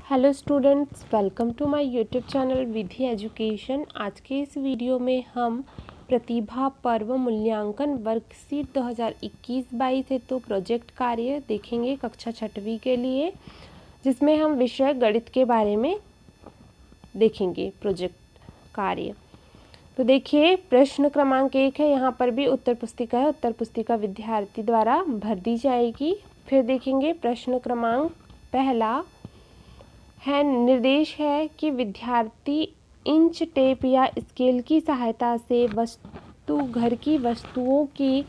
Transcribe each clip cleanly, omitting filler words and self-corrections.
Hello students, welcome to my YouTube channel Vidhi education. आज के इस वीडियो में हम प्रतिभा पर्व मूल्यांकन वर्कशीट 2021-22 हेतु प्रोजेक्ट कार्य देखेंगे कक्षा 6वीं के लिए, जिसमें हम विषय गणित के बारे में देखेंगे प्रोजेक्ट कार्य। तो देखिए, प्रश्न क्रमांक 1 है, यहाँ पर भी उत्तर पुस्तिका है। उत्तर पुस्तिका विद्यार्थी द्वारा भर दी जाएगी। फिर देखेंगे प्रश्न क्रमांक पहला है, निर्देश है कि विद्यार्थी इंच टेप या स्केल की सहायता से घर की वस्तुओं की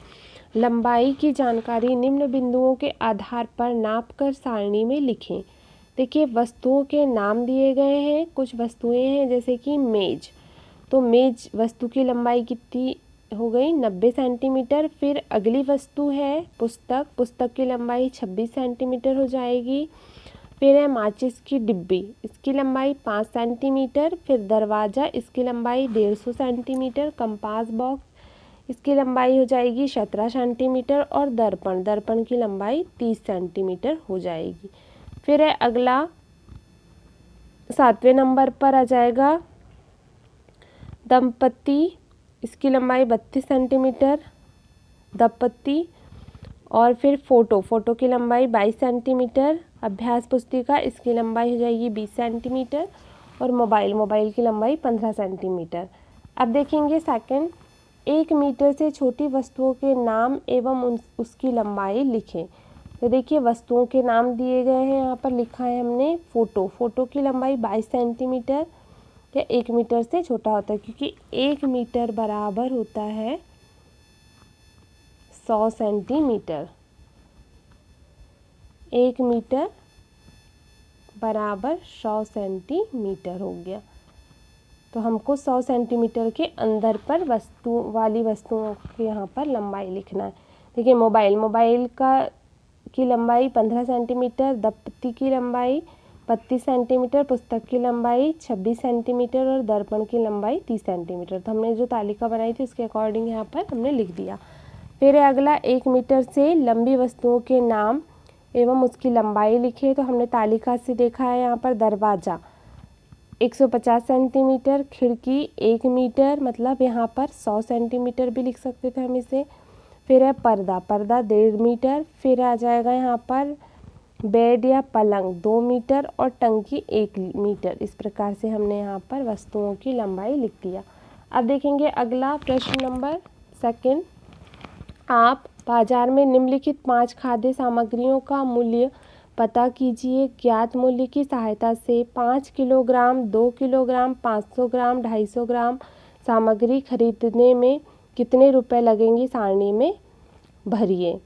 लंबाई की जानकारी निम्न बिंदुओं के आधार पर नापकर सारणी में लिखें। देखिए, वस्तुओं के नाम दिए गए हैं। कुछ वस्तुएं हैं जैसे कि मेज, तो मेज वस्तु की लंबाई कितनी हो गई, 90 सेंटीमीटर। फिर अगली वस्तु है पुस्तक, पुस्तक की लंबाई 26 सेंटीमीटर हो जाएगी। फिर है माचिस की डिब्बी, इसकी लंबाई 5 सेंटीमीटर। फिर दरवाज़ा, इसकी लंबाई 150 सेंटीमीटर। कंपास बॉक्स, इसकी लंबाई हो जाएगी 17 सेंटीमीटर। और दर्पण, दर्पण की लंबाई 30 सेंटीमीटर हो जाएगी। फिर है अगला 7वें नंबर पर आ जाएगा दंपत्ति, इसकी लंबाई 32 सेंटीमीटर दंपत्ति। और फिर फोटो, फोटो की लंबाई 22 सेंटीमीटर। अभ्यास पुस्तिका, इसकी लंबाई हो जाएगी 20 सेंटीमीटर। और मोबाइल, मोबाइल की लंबाई 15 सेंटीमीटर। अब देखेंगे सेकंड, 1 मीटर से छोटी वस्तुओं के नाम एवं उसकी लंबाई लिखें। तो देखिए, वस्तुओं के नाम दिए गए हैं, यहाँ पर लिखा है हमने फोटो, फोटो की लंबाई 22 सेंटीमीटर या 1 मीटर से छोटा होता है, क्योंकि 1 मीटर बराबर होता है 100 सेंटीमीटर। 1 मीटर बराबर 100 सेंटीमीटर हो गया। तो हमको 100 सेंटीमीटर के अंदर पर वस्तुओं की यहाँ पर लंबाई लिखना है। देखिए, मोबाइल, मोबाइल की लंबाई 15 सेंटीमीटर, दंपत्ति की लंबाई 32 सेंटीमीटर, पुस्तक की लंबाई 26 सेंटीमीटर और दर्पण की लंबाई 30 सेंटीमीटर। तो हमने जो तालिका बनाई थी उसके अकॉर्डिंग यहाँ पर हमने लिख दिया। फिर अगला, 1 मीटर से लंबी वस्तुओं के नाम एवं उसकी लंबाई लिखे। तो हमने तालिका से देखा है, यहाँ पर दरवाज़ा 150 सेंटीमीटर, खिड़की 1 मीटर, मतलब यहाँ पर 100 सेंटीमीटर भी लिख सकते थे हम इसे। फिर है पर्दा, पर्दा 1.5 मीटर। फिर आ जाएगा यहाँ पर बेड या पलंग 2 मीटर और टंकी 1 मीटर। इस प्रकार से हमने यहाँ पर वस्तुओं की लंबाई लिख दिया। अब देखेंगे अगला प्रश्न नंबर 2। आप बाजार में निम्नलिखित 5 खाद्य सामग्रियों का मूल्य पता कीजिए। ज्ञात मूल्य की सहायता से 5 किलोग्राम, 2 किलोग्राम, 500 ग्राम, 250 ग्राम सामग्री खरीदने में कितने रुपए लगेंगे, सारणी में भरिए।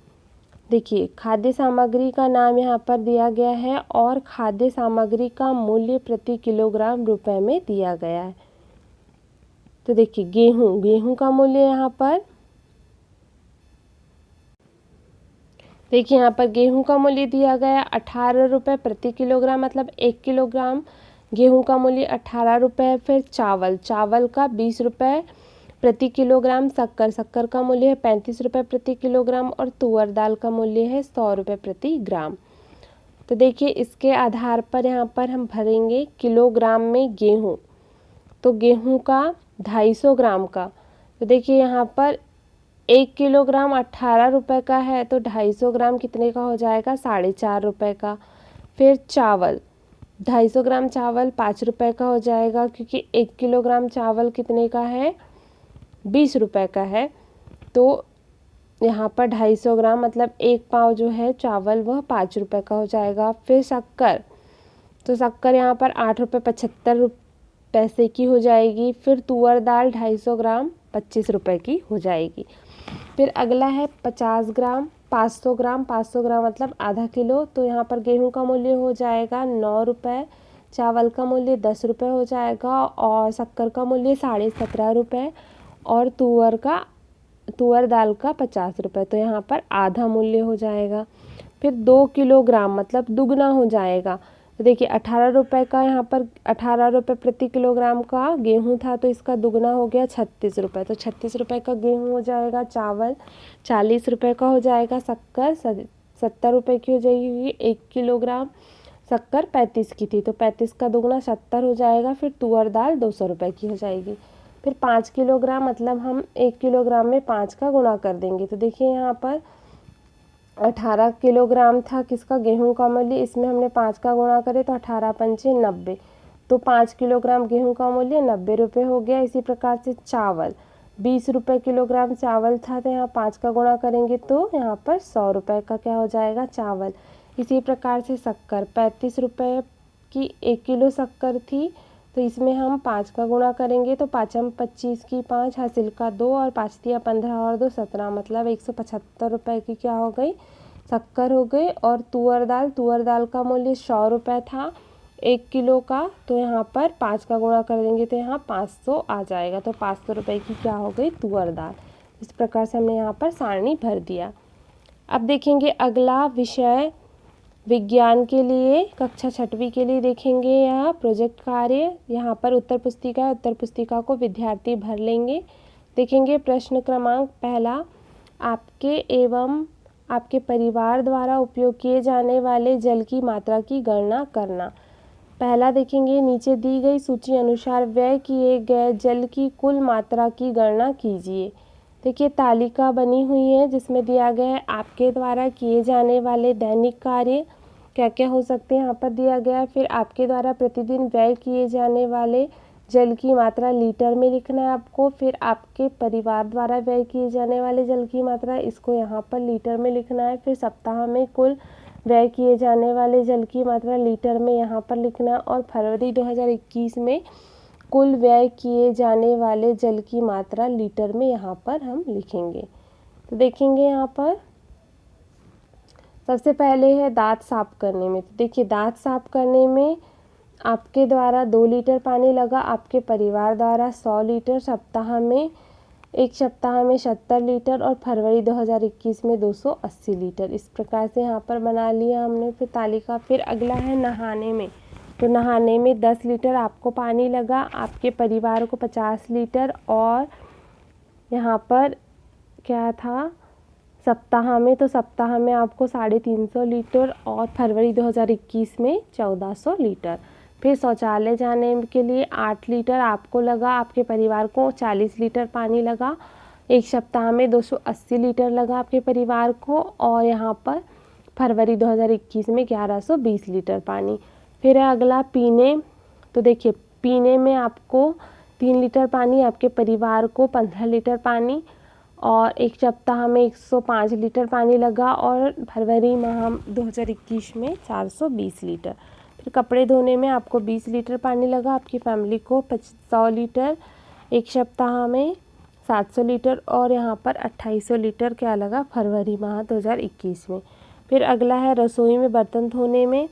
देखिए, खाद्य सामग्री का नाम यहाँ पर दिया गया है और खाद्य सामग्री का मूल्य प्रति किलोग्राम रुपए में दिया गया है। तो देखिए, गेहूं, गेहूं का मूल्य यहाँ पर, देखिए यहाँ पर गेहूं का मूल्य दिया गया 18 रुपये प्रति किलोग्राम, मतलब 1 किलोग्राम गेहूं का मूल्य 18 रुपये। फिर चावल, चावल का 20 रुपये प्रति किलोग्राम। शक्कर, शक्कर का मूल्य है 35 रुपये प्रति किलोग्राम। और तुअर दाल का मूल्य है 100 रुपये प्रति ग्राम। तो देखिए, इसके आधार पर यहाँ पर हम भरेंगे किलोग्राम में गेहूँ। तो गेहूँ का 250 ग्राम का, तो देखिए यहाँ पर 1 किलोग्राम 18 रुपये का है, तो 250 ग्राम कितने का हो जाएगा, 4.5 रुपये का। फिर चावल, 250 ग्राम चावल 5 रुपये का हो जाएगा, क्योंकि 1 किलोग्राम चावल कितने का है, 20 रुपये का है। तो यहाँ पर 250 ग्राम मतलब 1 पाव जो है चावल वह 5 रुपये का हो जाएगा। फिर शक्कर, तो शक्कर यहाँ पर 8.75 पैसे की हो जाएगी। फिर तुअर दाल 250 ग्राम 25 रुपये की हो जाएगी। फिर अगला है 50 ग्राम, 500 ग्राम, 500 ग्राम मतलब आधा किलो। तो यहाँ पर गेहूं का मूल्य हो जाएगा 9 रुपये, चावल का मूल्य 10 रुपये हो जाएगा और शक्कर का मूल्य 17.5 रुपये और तुअर दाल का 50 रुपये। तो यहाँ पर आधा मूल्य हो जाएगा। फिर 2 किलोग्राम मतलब दुगना हो जाएगा। तो देखिए, 18 रुपये का यहाँ पर 18 रुपये प्रति किलोग्राम का गेहूं था, तो इसका दुगना हो गया 36 रुपये। तो 36 रुपये का गेहूं हो जाएगा। चावल 40 रुपये का हो जाएगा। शक्कर 70 रुपये की हो जाएगी 1 किलोग्राम। शक्कर 35 की थी, तो 35 का दुगना 70 हो जाएगा। फिर तुअर दाल 200 रुपये की हो जाएगी। फिर 5 किलोग्राम मतलब हम 1 किलोग्राम में 5 का गुणा कर देंगे। तो देखिए यहाँ पर 18 किलोग्राम था किसका, गेहूं का मूल्य, इसमें हमने 5 का गुणा करे तो 18 पंचे 90, तो 5 किलोग्राम गेहूं का मूल्य 90 रुपये हो गया। इसी प्रकार से चावल 20 रुपये किलोग्राम चावल था, तो यहाँ 5 का गुणा करेंगे तो यहाँ पर 100 रुपये का क्या हो जाएगा, चावल। इसी प्रकार से शक्कर 35 रुपये की 1 किलो शक्कर थी, तो इसमें हम 5 का गुणा करेंगे तो 5 25 की 5, हासिल का 2 और 5 दिया 15 और 2 17, मतलब 175 रुपये की क्या हो गई, शक्कर हो गई। और तुअर दाल का मूल्य 100 रुपये था 1 किलो का, तो यहाँ पर 5 का गुणा कर देंगे तो यहाँ 500 आ जाएगा, तो 500 रुपये की क्या हो गई, तुअर दाल। इस प्रकार से हमने यहाँ पर सारणी भर दिया। अब देखेंगे अगला विषय विज्ञान के लिए, कक्षा 6वीं के लिए देखेंगे यह प्रोजेक्ट कार्य। यहाँ पर उत्तर पुस्तिका को विद्यार्थी भर लेंगे। देखेंगे प्रश्न क्रमांक पहला, आपके एवं आपके परिवार द्वारा उपयोग किए जाने वाले जल की मात्रा की गणना करना। पहला देखेंगे, नीचे दी गई सूची अनुसार व्यय किए गए जल की कुल मात्रा की गणना कीजिए। देखिए तालिका बनी हुई है जिसमें दिया गया है आपके द्वारा किए जाने वाले दैनिक कार्य क्या क्या हो सकते हैं, यहाँ पर दिया गया है। फिर आपके द्वारा प्रतिदिन व्यय किए जाने वाले जल की मात्रा लीटर में लिखना है आपको। फिर आपके परिवार द्वारा व्यय किए जाने वाले जल की मात्रा, इसको यहाँ पर लीटर में लिखना है। फिर सप्ताह में कुल व्यय किए जाने वाले जल की मात्रा लीटर में यहाँ पर लिखना है। और फरवरी 2021 में कुल व्यय किए जाने वाले जल की मात्रा लीटर में यहाँ पर हम लिखेंगे। तो देखेंगे यहाँ पर सबसे पहले है दांत साफ करने में। तो देखिए दांत साफ करने में आपके द्वारा 2 लीटर पानी लगा, आपके परिवार द्वारा 100 लीटर, एक सप्ताह में 70 लीटर और फरवरी 2021 में 280 लीटर। इस प्रकार से यहाँ पर बना लिया हमने फिर तालिका। फिर अगला है नहाने में। तो नहाने में 10 लीटर आपको पानी लगा, आपके परिवार को 50 लीटर और यहाँ पर क्या था सप्ताह में, तो सप्ताह में आपको 350 लीटर और फरवरी 2021 में 1400 लीटर। फिर शौचालय जाने के लिए 8 लीटर आपको लगा, आपके परिवार को 40 लीटर पानी लगा, एक सप्ताह में 280 लीटर लगा आपके परिवार को और यहाँ पर फरवरी 2021 में 1120 लीटर पानी। फिर है अगला पीने। तो देखिए पीने में आपको 3 लीटर पानी, आपके परिवार को 15 लीटर पानी और एक सप्ताह में 105 लीटर पानी लगा और फरवरी माह 2021 में 420 लीटर। फिर कपड़े धोने में आपको 20 लीटर पानी लगा, आपकी फैमिली को 100 लीटर, एक सप्ताह में 700 लीटर और यहाँ पर 2800 लीटर क्या लगा फरवरी माह 2021 में। फिर अगला है रसोई में बर्तन धोने में।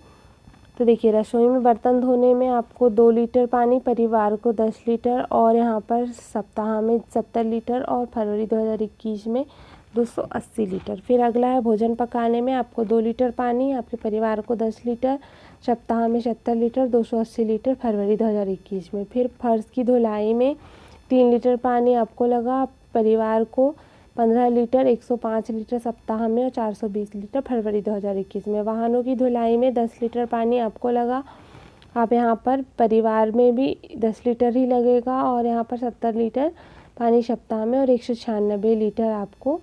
तो देखिए रसोई में बर्तन धोने में आपको 2 लीटर पानी, परिवार को 10 लीटर और यहाँ पर सप्ताह में 70 लीटर और फरवरी 2021 में 280 लीटर। फिर अगला है भोजन पकाने में आपको 2 लीटर पानी, आपके परिवार को 10 लीटर, सप्ताह में 70 लीटर, 280 लीटर फरवरी 2021 में। फिर फर्श की धुलाई में 3 लीटर पानी आपको लगा, परिवार को 15 लीटर, 105 लीटर सप्ताह में और 420 लीटर फरवरी 2021 में। वाहनों की धुलाई में 10 लीटर पानी आपको लगा, आप यहाँ पर परिवार में भी 10 लीटर ही लगेगा और यहाँ पर 70 लीटर पानी सप्ताह में और 196 लीटर आपको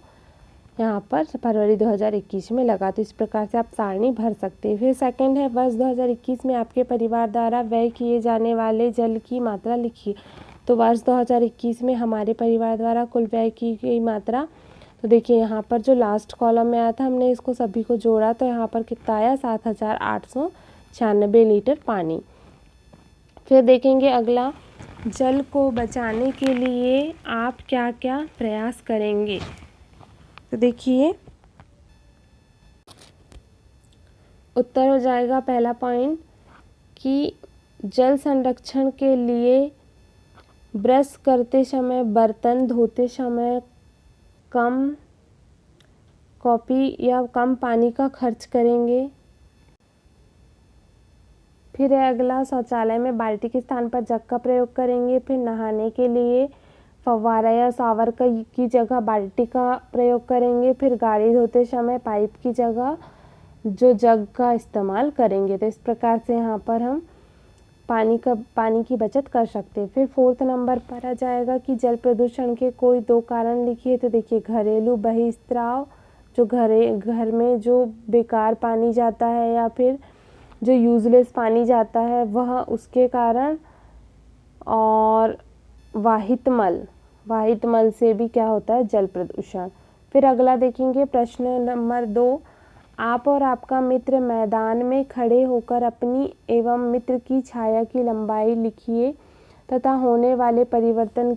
यहाँ पर फरवरी 2021 में लगा। तो इस प्रकार से आप सारणी भर सकते हैं। फिर सेकंड है वर्ष 2021 में आपके परिवार द्वारा व्यय किए जाने वाले जल की मात्रा लिखिए। तो वर्ष 2021 में हमारे परिवार द्वारा कुल व्यय की गई मात्रा, तो देखिए यहाँ पर जो लास्ट कॉलम में आया था हमने इसको सभी को जोड़ा तो यहाँ पर कितना आया 7896 लीटर पानी। फिर देखेंगे अगला, जल को बचाने के लिए आप क्या क्या प्रयास करेंगे। तो देखिए उत्तर हो जाएगा पहला पॉइंट कि जल संरक्षण के लिए ब्रश करते समय, बर्तन धोते समय कम कॉफ़ी या कम पानी का खर्च करेंगे। फिर है अगला, शौचालय में बाल्टी के स्थान पर जग का प्रयोग करेंगे। फिर नहाने के लिए फव्वारा या शावर की जगह बाल्टी का प्रयोग करेंगे। फिर गाड़ी धोते समय पाइप की जगह जो जग का इस्तेमाल करेंगे। तो इस प्रकार से यहाँ पर हम पानी की बचत कर सकते हैं। फिर 4th नंबर पर आ जाएगा कि जल प्रदूषण के कोई 2 कारण लिखिए। तो देखिए, घरेलू बहिस्त्राव, जो घर में जो बेकार पानी जाता है या फिर जो यूजलेस पानी जाता है वह उसके कारण, और वाहित मल से भी क्या होता है, जल प्रदूषण। फिर अगला देखेंगे प्रश्न नंबर 2, आप और आपका मित्र मैदान में खड़े होकर अपनी एवं मित्र की छाया की लंबाई लिखिए तथा होने वाले परिवर्तन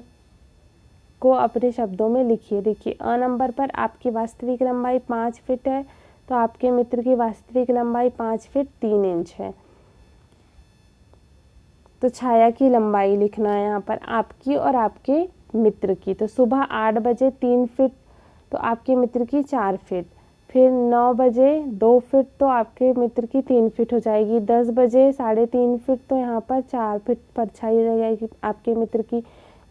को अपने शब्दों में लिखिए। देखिए, अ नंबर पर आपकी वास्तविक लंबाई 5 फीट है, तो आपके मित्र की वास्तविक लंबाई 5 फीट 3 इंच है। तो छाया की लंबाई लिखना है यहाँ पर आपकी और आपके मित्र की। तो सुबह 8 बजे 3 फीट, तो आपके मित्र की 4 फीट। फिर 9 बजे 2 फीट, तो आपके मित्र की 3 फीट हो जाएगी। 10 बजे 3.5 फीट, तो यहाँ पर 4 फीट परछाई हो जाएगी आपके मित्र की।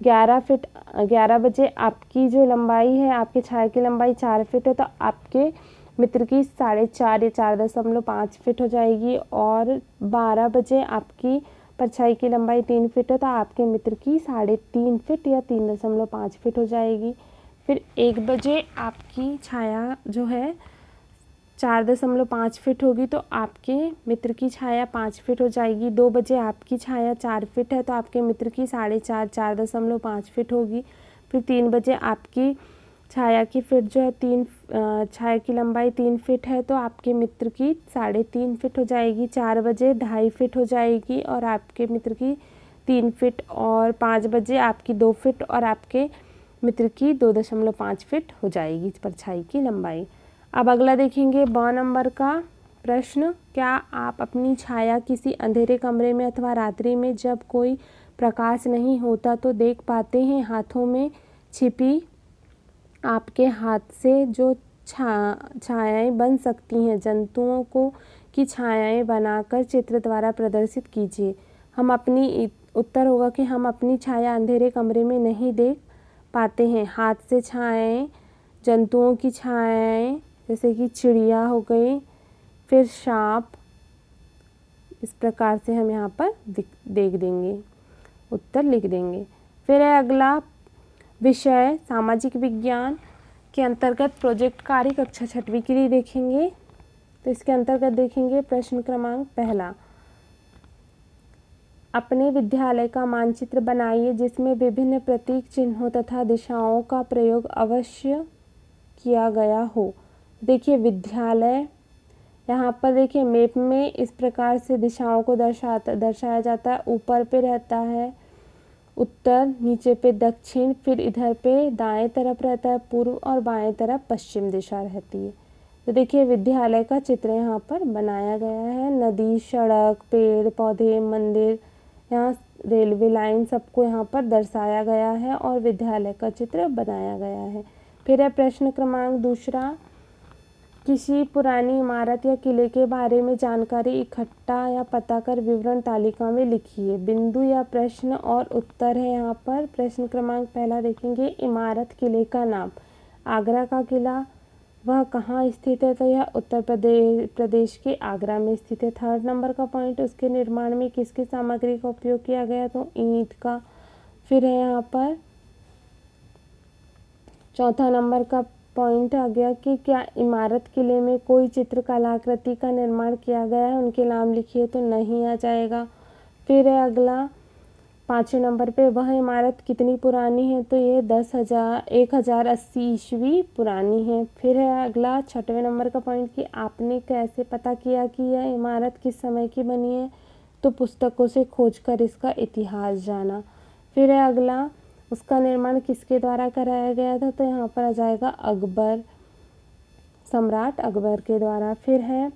11 बजे आपकी जो लंबाई है, आपके छाया की लंबाई 4 फीट है, तो आपके मित्र की 4.5 या 4.5 फीट हो जाएगी। और 12 बजे आपकी परछाई की लंबाई 3 फीट है, तो आपके मित्र की 3.5 फीट या 3.5 फीट हो जाएगी। फिर 1 बजे आपकी छाया जो है 4.5 फीट होगी, तो आपके मित्र की छाया 5 फीट हो जाएगी। 2 बजे आपकी छाया 4 फीट है, तो आपके मित्र की 4.5 फीट होगी। फिर 3 बजे आपकी छाया की फीट जो है छाया की लंबाई 3 फीट है, तो आपके मित्र की 3.5 फीट हो जाएगी। 4 बजे 2.5 फीट हो जाएगी और आपके मित्र की 3 फीट। और 5 बजे आपकी 2 फीट और आपके मित्र की 2.5 फीट हो जाएगी परछाई की लंबाई। अब अगला देखेंगे ब नंबर का प्रश्न, क्या आप अपनी छाया किसी अंधेरे कमरे में अथवा रात्रि में जब कोई प्रकाश नहीं होता तो देख पाते हैं? हाथों में छिपी आपके हाथ से जो छायाएं बन सकती हैं, जंतुओं को की छायाएं बनाकर चित्र द्वारा प्रदर्शित कीजिए। उत्तर होगा कि हम अपनी छाया अंधेरे कमरे में नहीं देख पाते हैं। हाथ से छायाएं, जंतुओं की छायाएं जैसे कि चिड़िया हो गई, फिर सांप, इस प्रकार से हम यहाँ पर देख देंगे, उत्तर लिख देंगे। फिर है अगला विषय सामाजिक विज्ञान के अंतर्गत प्रोजेक्ट कार्य कक्षा 6वीं के लिए देखेंगे। तो इसके अंतर्गत देखेंगे प्रश्न क्रमांक 1, अपने विद्यालय का मानचित्र बनाइए जिसमें विभिन्न प्रतीक चिन्हों तथा दिशाओं का प्रयोग अवश्य किया गया हो। देखिए, विद्यालय यहाँ पर देखिए मैप में इस प्रकार से दिशाओं को दर्शाया जाता है। ऊपर पे रहता है उत्तर, नीचे पे दक्षिण, फिर इधर पे दाएं तरफ रहता है पूर्व और बाएं तरफ पश्चिम दिशा रहती है। तो देखिए, विद्यालय का चित्र यहाँ पर बनाया गया है। नदी, सड़क, पेड़ पौधे, मंदिर, यहाँ रेलवे लाइन, सबको यहाँ पर दर्शाया गया है और विद्यालय का चित्र बनाया गया है। फिर है प्रश्न क्रमांक 2, किसी पुरानी इमारत या किले के बारे में जानकारी इकट्ठा या पता कर विवरण तालिका में लिखिए। बिंदु या प्रश्न और उत्तर है यहाँ पर। प्रश्न क्रमांक 1 देखेंगे, इमारत किले का नाम। आगरा का किला वह कहाँ स्थित है? तो यह उत्तर प्रदेश के आगरा में स्थित है। 3rd नंबर का पॉइंट, उसके निर्माण में किसकी सामग्री का उपयोग किया गया? तो ईंट का। फिर है यहाँ पर 4था नंबर का पॉइंट आ गया कि क्या इमारत किले में कोई चित्रकलाकृति का निर्माण किया गया है? उनके नाम लिखिए, तो नहीं आ जाएगा। फिर है अगला 5वें नंबर पे, वह इमारत कितनी पुरानी है? तो ये 1080 ईस्वी पुरानी है। फिर है अगला 6वें नंबर का पॉइंट कि आपने कैसे पता किया कि यह इमारत किस समय की बनी है? तो पुस्तकों से खोजकर इसका इतिहास जाना। फिर है अगला, उसका निर्माण किसके द्वारा कराया गया था? तो यहाँ पर आ जाएगा अकबर, सम्राट अकबर के द्वारा। फिर है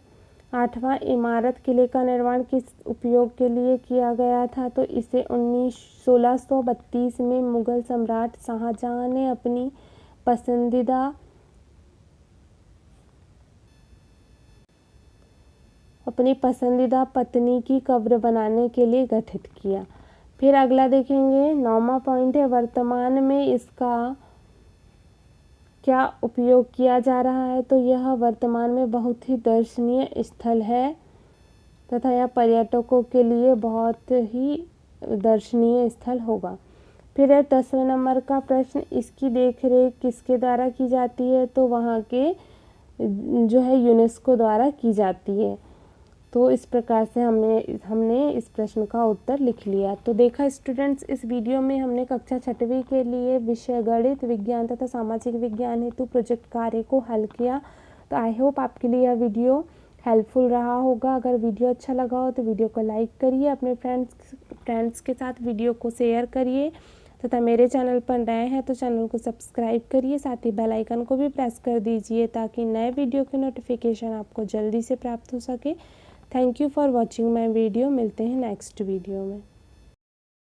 8वां, इमारत किले का निर्माण किस उपयोग के लिए किया गया था? तो इसे 1632 में मुगल सम्राट शाहजहां ने अपनी पसंदीदा पत्नी की कब्र बनाने के लिए गठित किया। फिर अगला देखेंगे 9वां पॉइंट है, वर्तमान में इसका क्या उपयोग किया जा रहा है, तो यह वर्तमान में बहुत ही दर्शनीय स्थल है तथा यह पर्यटकों के लिए बहुत ही दर्शनीय स्थल होगा। फिर है 10वें नंबर का प्रश्न, इसकी देखरेख किसके द्वारा की जाती है, तो वहाँ के जो है यूनेस्को द्वारा की जाती है। तो इस प्रकार से हमने इस प्रश्न का उत्तर लिख लिया। तो देखा स्टूडेंट्स, इस वीडियो में हमने कक्षा 6वीं के लिए विषय गणित विज्ञान तथा सामाजिक विज्ञान हेतु प्रोजेक्ट कार्य को हल किया। तो आई होप आपके लिए यह वीडियो हेल्पफुल रहा होगा। अगर वीडियो अच्छा लगा हो तो वीडियो को लाइक करिए, अपने फ्रेंड्स के साथ वीडियो को शेयर करिए तथा मेरे चैनल पर नए हैं तो चैनल को सब्सक्राइब करिए, साथ ही बेल आइकन को भी प्रेस कर दीजिए ताकि नए वीडियो की नोटिफिकेशन आपको जल्दी से प्राप्त हो सके। Thank you for watching my video. मिलते हैं नेक्स्ट वीडियो में।